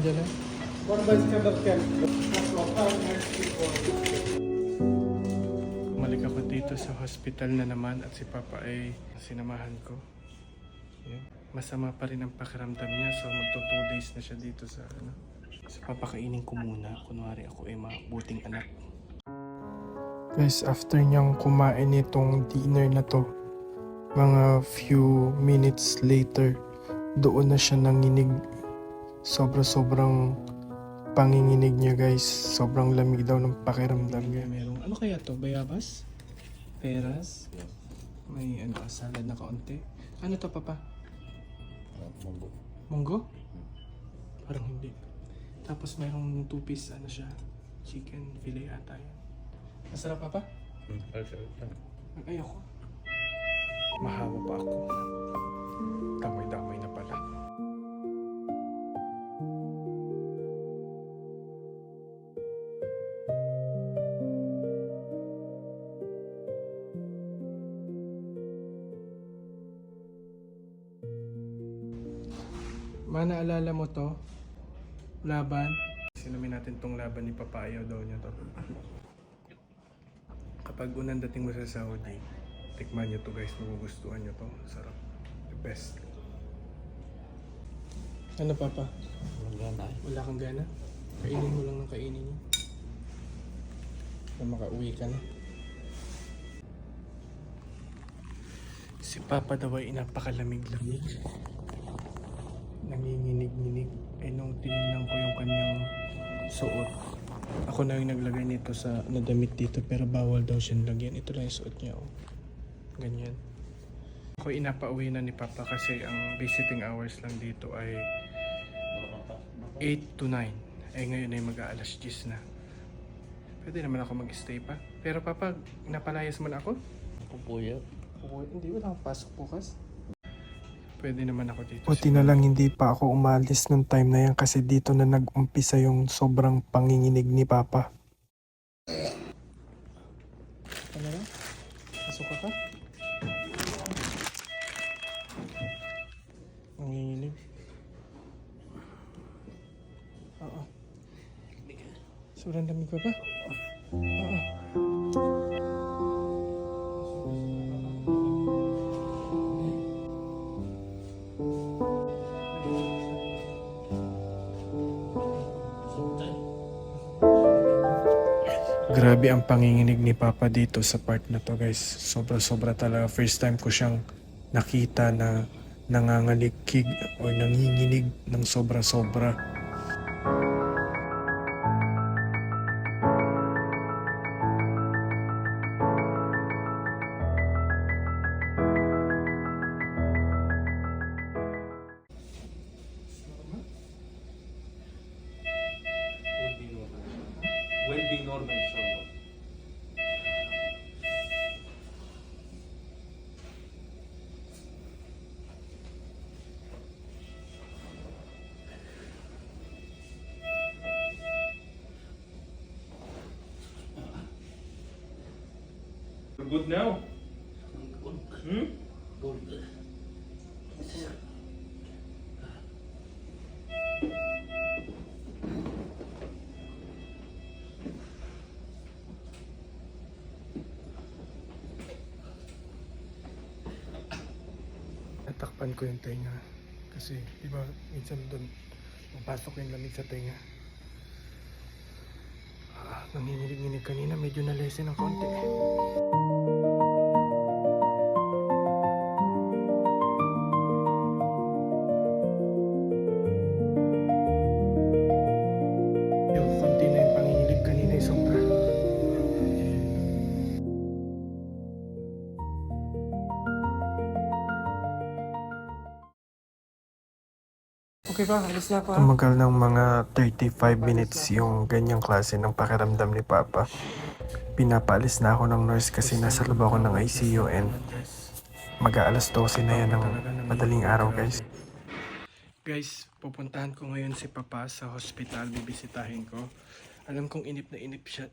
dyan. Bumalik ako dito sa hospital na naman at si Papa ay sinamahan ko. Yan. Masama pa rin ang pakiramdam niya, so magto 2 days na siya dito sa ano. So papakainin ko muna, kunwari ako ay mabuting anak. Guys, after niyang kumain itong dinner na to, mga few minutes later, doon na siya nanginig. Sobrang panginginig niya guys. Sobrang lamig daw ng pakiramdam niya. Merong, ano kaya to? Bayabas? Peras? May salad na kaunti. Ano to, Papa? Munggo. Munggo? Parang hindi. Tapos mayroong 2 piece, siya? Chicken fillet ata yan. Masarap, Papa? Ayoko. Mahawa pa ako. Damay-damay na pala. Naalala mo to? Laban? Sinumin natin tong laban ni Papa, ayaw daw niya to. Kapag unang dating mo sa Saudi, tikman nyo to guys, magugustuhan nyo to. Sarap. The best. Ano, Papa? Wala kang gana? Kainin mo lang ng kainin niyo. Na makauwi ka na. Si Papa daw ay napakalamig-lamig. Nanginginig-nginig. Nung tinignan ko yung kanyang suot, ako na yung naglagay nito sa nadamit dito, pero bawal daw siyang lagyan. Ito lang yung suot niya, oh. Ganyan. Ako inapauwi na ni Papa kasi ang visiting hours lang dito ay 8 to 9. Ngayon ay mag-aalas 10 na. Pwede naman ako mag-stay pa. Pero Papa, napalayas mo na ako? Ako po yan. Hindi, wala akong pasok bukas. Pwede naman ako dito. Buti na lang hindi pa ako umalis nung time na yan kasi dito na nag-umpisa yung sobrang panginginig ni Papa. Ano na? Pasok ka? Nanginginig. Oo. Sobrang lamig ka ba? Oo. Grabe ang panginginig ni Papa dito sa part na to guys. Sobra talaga. First time ko siyang nakita na nangangalikig o nanginginig ng sobra. Will be normal, inshallah. You're good now? Hmm? Good. Natakpan ko yung tenga. Kasi, di ba, minsan doon, mapasok yung lamig sa tenga. Nanginginig-nginig kanina, medyo na-lessen ng konti. Yung konti na yung panginginig kanina, yung sobra. Okay ba? Alis na ako. Tumagal ng mga 35 minutes yung ganyang klase ng pakiramdam ni Papa. Pinapaalis na ako ng nurse kasi nasa loob ako ng ICU and mag-aalas 12 na yan ng madaling araw guys. Guys, pupuntahan ko ngayon si Papa sa hospital, bibisitahin ko. Alam kong inip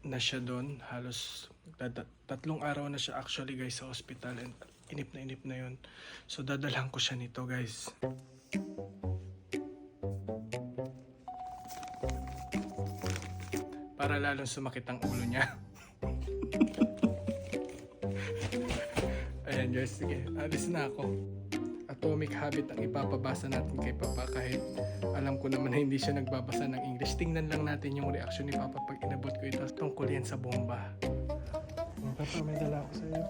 na siya doon. Halos 3 araw na siya actually guys sa hospital and inip na yun. So dadalhan ko siya nito guys. para lalong sumakit ang ulo niya. Ayan guys, sige, alis na ako. Atomic Habit ang ipapabasa natin kay Papa kahit alam ko naman na hindi siya nagbabasa ng English. Tingnan lang natin yung reaction ni Papa pag inabot ko ito tungkol yan sa bomba. Papa, may dala ako sa'yo.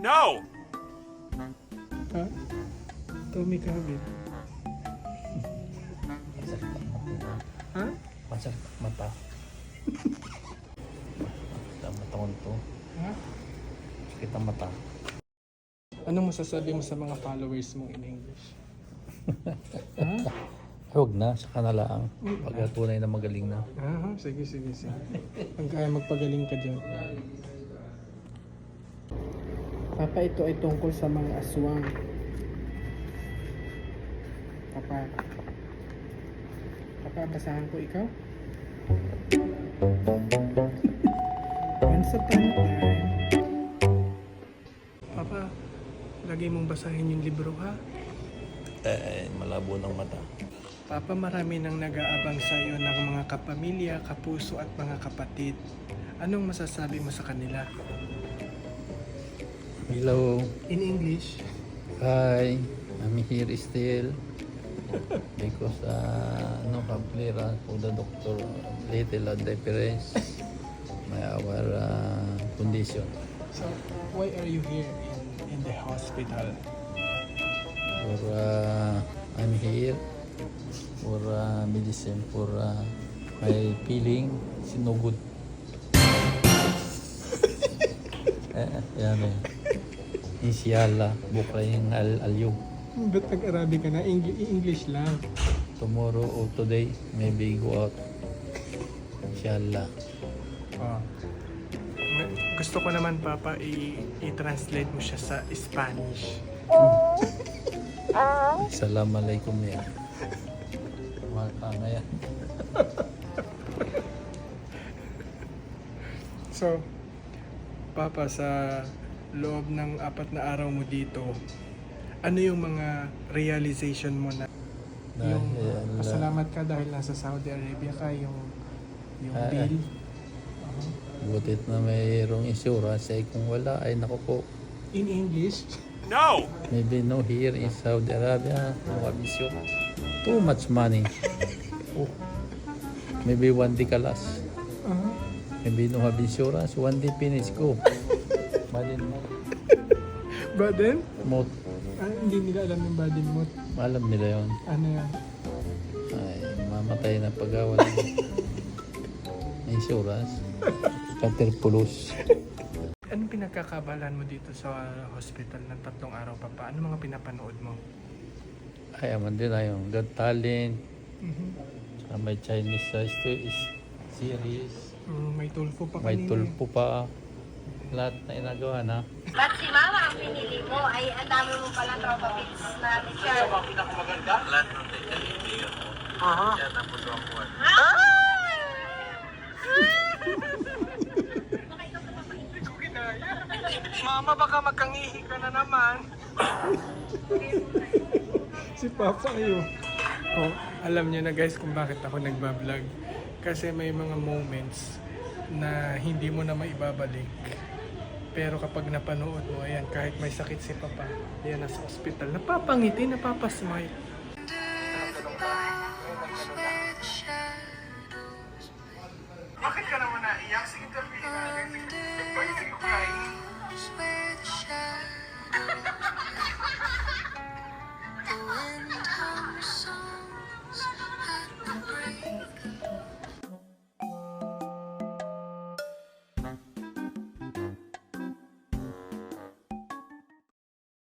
No! Ha? Atomic Habit. Ha? Masakit mata. Mata ko nito. Ha? Sakit ang mata. Anong masasabi mo sa mga followers mong in English? Ha? Huwag na, saka na lang. Pag tunay na magaling na. Ah, sige. Pag kaya magpagaling ka dyan. Papa, ito ay tungkol sa mga aswang. Papa, basahan ko ikaw? Once upon a time. Papa, lagay mong basahin yung libro ha? Malabo ng mata. Papa, marami nang nag-aabang sa iyo ng mga kapamilya, kapuso at mga kapatid. Anong masasabi mo sa kanila? Hello. In English? Hi. I'm here still. Because no complaint for the doctor little difference my our condition. So, why are you here in the hospital? For I'm here for medicine for my feeling is no good. Yan eh. Inshallah, bukra yung alyo. Ba't nag-Arabic ka na? English lang. Tomorrow or today, maybe go out. Inshallah. Oh. Gusto ko naman, Papa, i-translate mo siya sa Spanish. Assalamualaikum ya. Makakanga yan. So, Papa, sa loob ng 4 na araw mo dito, ano yung mga realization mo na yung pasalamat ka dahil nasa Saudi Arabia ka, yung bill? Butit na mayroong insurance ay kung wala ay naku po. In English? No! Maybe no here in Saudi Arabia, no abisyo. Too much money. Oh. Maybe one day kalas. Maybe no have insurance, one day finish go. Baden? Mot. Hindi nila alam yung baden mo. Alam nila yon. Ano yan? Ay, mamatay na pag-awal ng insurance. Caterpillars. Anong pinagkakabalan mo dito sa hospital ng 3 araw, Papa? Ano mga pinapanood mo? Ay, aman din ay yung Got Talent. Saka may Chinese series. May tulfo pa May kanina. tulpo pa. Lahat na inagawa na. Ba't si Mama ang pinili mo? Ay, ang dami mo palang tropa pits na teacher. Lahat ng teacher, hindi yun. Yan ang puso ako. Mama, baka magkangihi ka na naman. Si Papa yun. Oh, alam niyo na guys kung bakit ako nagbablog. Kasi may mga moments na hindi mo na maibabalik. Pero kapag napanood mo, ayan, kahit may sakit si Papa, yan nasa ospital, napapangiti, napapasmile.